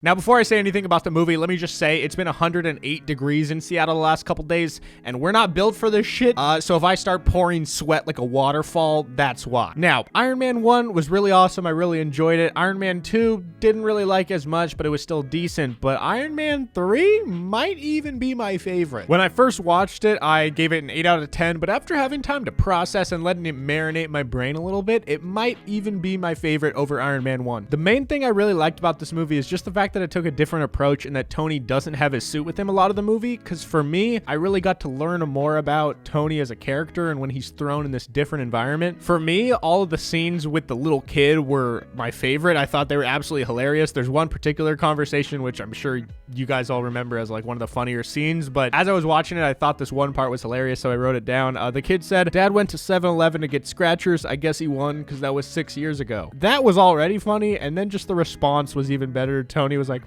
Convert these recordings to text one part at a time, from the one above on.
Now, before I say anything about the movie, let me just say it's been 108 degrees in Seattle the last couple days, and we're not built for this shit. So if I start pouring sweat like a waterfall, that's why. Now, Iron Man 1 was really awesome. I really enjoyed it. Iron Man 2 didn't really like as much, but it was still decent. But Iron Man 3 might even be my favorite. When I first watched it, I gave it an 8 out of 10, but after having time to process and letting it marinate my brain a little bit, it might even be my favorite over Iron Man 1. The main thing I really liked about this movie is just the fact that it took a different approach and that Tony doesn't have his suit with him a lot of the movie, because for me, I really got to learn more about Tony as a character and when he's thrown in this different environment. For me, all of the scenes with the little kid were my favorite. I thought they were absolutely hilarious. There's one particular conversation which I'm sure you guys all remember as like one of the funnier scenes, but as I was watching it, I thought this one part was hilarious, so I wrote it down. The kid said, "Dad went to 7-Eleven to get scratchers. I guess he won because that was 6 years ago." That was already funny, and then just the response was even better. Tony was like,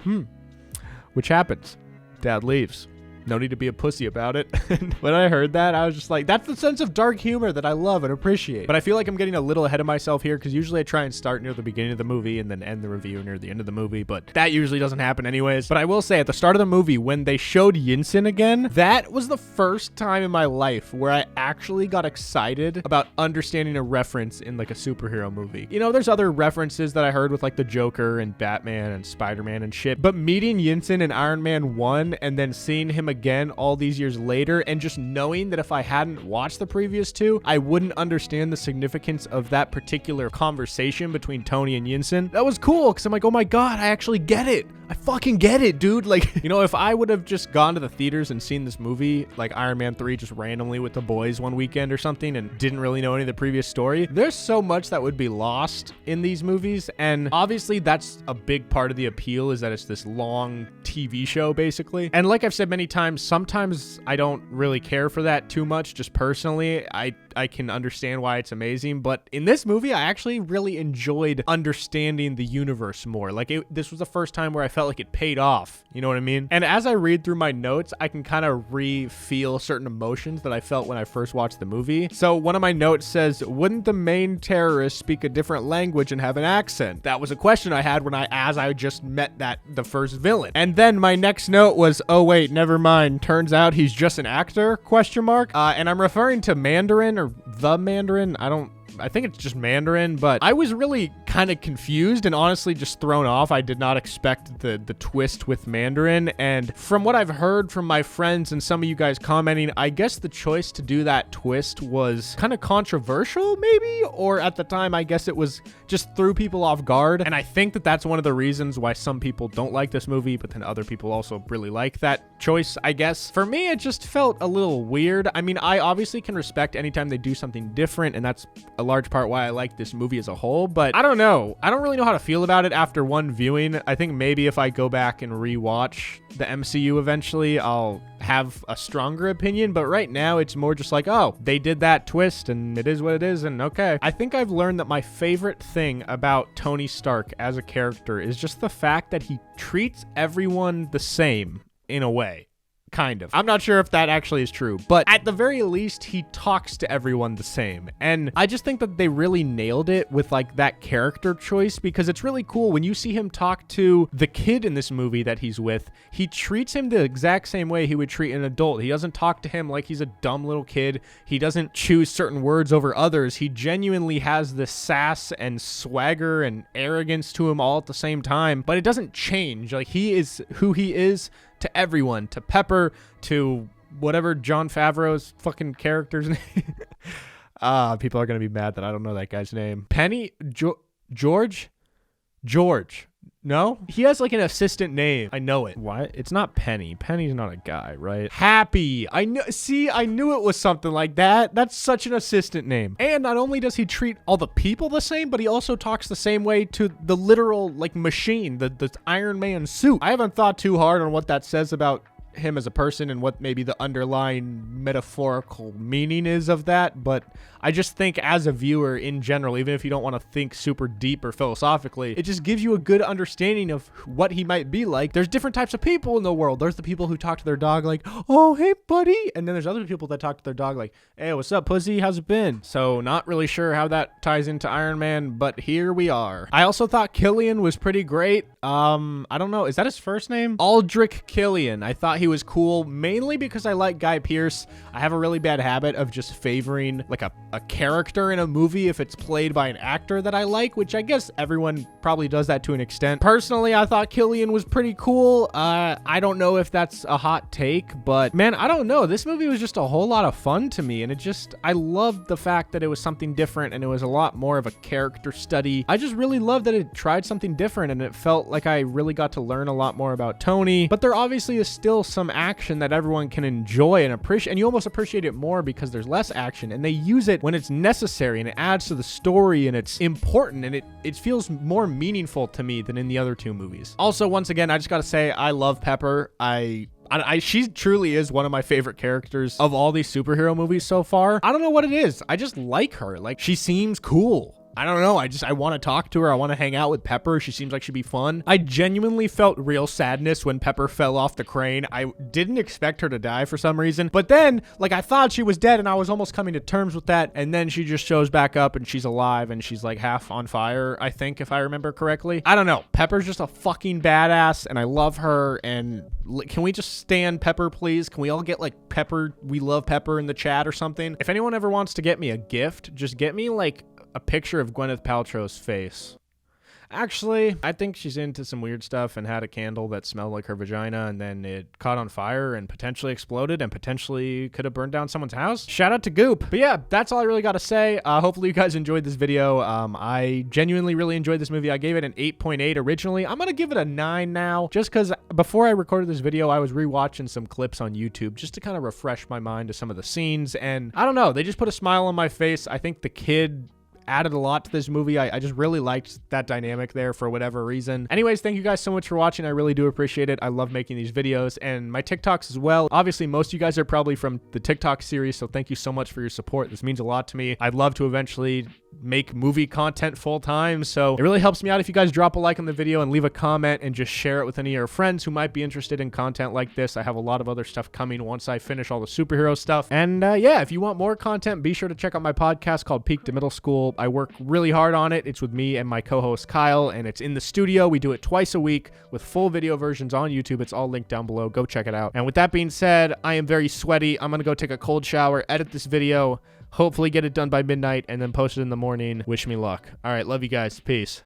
which happens. Dad leaves. No need to be a pussy about it. And when I heard that, I was just like, that's the sense of dark humor that I love and appreciate. But I feel like I'm getting a little ahead of myself here, because usually I try and start near the beginning of the movie and then end the review near the end of the movie, but that usually doesn't happen anyways. But I will say, at the start of the movie, when they showed Yinsen again, that was the first time in my life where I actually got excited about understanding a reference in like a superhero movie. You know, there's other references that I heard with like the Joker and Batman and Spider-Man and shit, but meeting Yinsen in Iron Man 1 and then seeing him again all these years later, and just knowing that if I hadn't watched the previous two, I wouldn't understand the significance of that particular conversation between Tony and Yinsen, that was cool, because I'm like, oh my god, I actually get it. I fucking get it, dude. Like, you know, if I would have just gone to the theaters and seen this movie, like Iron Man 3, just randomly with the boys one weekend or something, and didn't really know any of the previous story, there's so much that would be lost in these movies. And obviously that's a big part of the appeal, is that it's this long TV show basically. And like I've said many times, sometimes I don't really care for that too much. Just personally, I can understand why it's amazing, but in this movie, I actually really enjoyed understanding the universe more. Like, this was the first time where I felt like it paid off. You know what I mean? And as I read through my notes, I can kind of re-feel certain emotions that I felt when I first watched the movie. So one of my notes says, wouldn't the main terrorist speak a different language and have an accent? That was a question I had as I just met the first villain. And then my next note was, oh wait, never mind. Turns out he's just an actor, ? And I'm referring to Mandarin or the Mandarin. I think it's just Mandarin, but I was really kind of confused and honestly just thrown off. I did not expect the twist with Mandarin, and from what I've heard from my friends and some of you guys commenting, I guess the choice to do that twist was kind of controversial maybe, or at the time I guess it was just threw people off guard, and I think that that's one of the reasons why some people don't like this movie, but then other people also really like that choice, I guess. For me, it just felt a little weird. I mean, I obviously can respect anytime they do something different, and that's a large part why I like this movie as a whole, but I don't know. I don't really know how to feel about it after one viewing. I think maybe if I go back and rewatch the MCU eventually, I'll have a stronger opinion, but right now it's more just like, oh, they did that twist and it is what it is, and okay. I think I've learned that my favorite thing about Tony Stark as a character is just the fact that he treats everyone the same in a way. Kind of. I'm not sure if that actually is true, but at the very least, he talks to everyone the same. And I just think that they really nailed it with like that character choice, because it's really cool when you see him talk to the kid in this movie that he's with. He treats him the exact same way he would treat an adult. He doesn't talk to him like he's a dumb little kid. He doesn't choose certain words over others. He genuinely has this sass and swagger and arrogance to him all at the same time, but it doesn't change. Like, he is who he is to everyone, to Pepper, to whatever Jon Favreau's fucking character's name. People are going to be mad that I don't know that guy's name. George? No? He has like an assistant name. I know it. Why? It's not Penny. Penny's not a guy, right? Happy. I knew it was something like that. That's such an assistant name. And not only does he treat all the people the same, but he also talks the same way to the literal like machine, the Iron Man suit. I haven't thought too hard on what that says about him as a person and what maybe the underlying metaphorical meaning is of that, but I just think as a viewer in general, even if you don't want to think super deep or philosophically, it just gives you a good understanding of what he might be like. There's different types of people in the world. There's the people who talk to their dog like, oh, hey, buddy. And then there's other people that talk to their dog like, hey, what's up, pussy? How's it been? So not really sure how that ties into Iron Man, but here we are. I also thought Killian was pretty great. I don't know. Is that his first name? Aldrich Killian. I thought he was cool, mainly because I like Guy Pearce. I have a really bad habit of just favoring like a character in a movie if it's played by an actor that I like, which I guess everyone probably does that to an extent. Personally, I thought Killian was pretty cool. I don't know if that's a hot take, but man, I don't know. This movie was just a whole lot of fun to me, and I loved the fact that it was something different and it was a lot more of a character study. I just really loved that it tried something different, and it felt like I really got to learn a lot more about Tony, but there obviously is still some action that everyone can enjoy and appreciate, and you almost appreciate it more because there's less action, and they use it when it's necessary, and it adds to the story, and it's important, and it feels more meaningful to me than in the other two movies. Also, once again, I just gotta say, I love Pepper. She truly is one of my favorite characters of all these superhero movies so far. I don't know what it is. I just like her. Like, she seems cool. I don't know. I want to talk to her. I want to hang out with Pepper. She seems like she'd be fun. I genuinely felt real sadness when Pepper fell off the crane. I didn't expect her to die for some reason. But then, like, I thought she was dead and I was almost coming to terms with that. And then she just shows back up and she's alive and she's like half on fire, I think, if I remember correctly. I don't know. Pepper's just a fucking badass and I love her. And can we just stand Pepper, please? Can we all get like Pepper, we love Pepper in the chat or something? If anyone ever wants to get me a gift, just get me like a picture of Gwyneth Paltrow's face. Actually, I think she's into some weird stuff and had a candle that smelled like her vagina, and then it caught on fire and potentially exploded and potentially could have burned down someone's house. Shout out to Goop. But yeah, that's all I really got to say. Hopefully you guys enjoyed this video. I genuinely really enjoyed this movie. I gave it an 8.8 originally. I'm going to give it a 9 now, just because before I recorded this video, I was rewatching some clips on YouTube just to kind of refresh my mind to some of the scenes, and I don't know, they just put a smile on my face. I think the kid added a lot to this movie. I just really liked that dynamic there for whatever reason. Anyways, thank you guys so much for watching. I really do appreciate it. I love making these videos and my TikToks as well. Obviously, most of you guys are probably from the TikTok series, so thank you so much for your support. This means a lot to me. I'd love to eventually make movie content full time, so it really helps me out if you guys drop a like on the video and leave a comment and just share it with any of your friends who might be interested in content like this. I have a lot of other stuff coming once I finish all the superhero stuff. And yeah, if you want more content, be sure to check out my podcast called Peak to Middle School. I work really hard on it. It's with me and my co-host Kyle, and it's in the studio. We do it twice a week with full video versions on YouTube. It's all linked down below. Go check it out. And with that being said, I am very sweaty. I'm gonna go take a cold shower, edit this video, hopefully get it done by midnight, and then post it in the morning. Wish me luck. All right, love you guys. Peace.